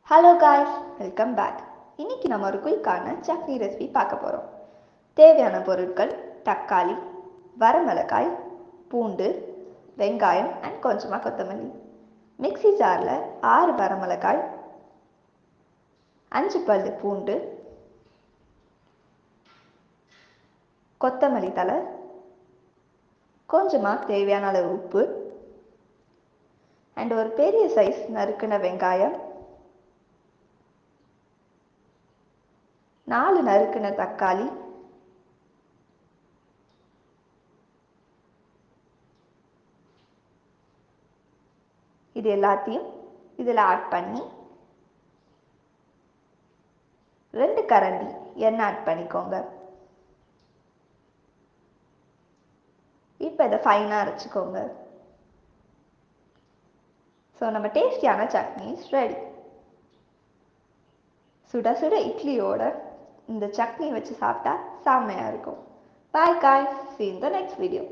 Hello guys, welcome back. இன்னைக்கு நம்ம ஒரு குயிக்கான சட்னி ரெசிபி பார்க்க போகிறோம். தேவையான பொருட்கள்: தக்காளி, வரமிளகாய், பூண்டு, வெங்காயம் அண்ட் கொஞ்சமாக கொத்தமல்லி. மிக்ஸி ஜாரில் 6 வரமிளகாய், 5 பல்லு பூண்டு, கொத்தமல்லி தழை, கொஞ்சமாக தேவையான அளவு உப்பு அண்ட் ஒரு பெரிய சைஸ் நறுக்கின வெங்காயம், 4 நறுக்கின தக்காளி, இது எல்லாத்தையும் இதில் ஆட் பண்ணி 2 கரண்டி எண்ணெய் ஆட் பண்ணிக்கோங்க. இப்போ இதை ஃபைனாக அரைச்சிக்கோங்க. ஸோ நம்ம டேஸ்டியான சட்னி இஸ் ரெடி. சுட சுட இட்லியோட இந்த சட்னி வச்சு சாப்பிட்டா செம்மையாக இருக்கும். Bye guys, see you in the next video.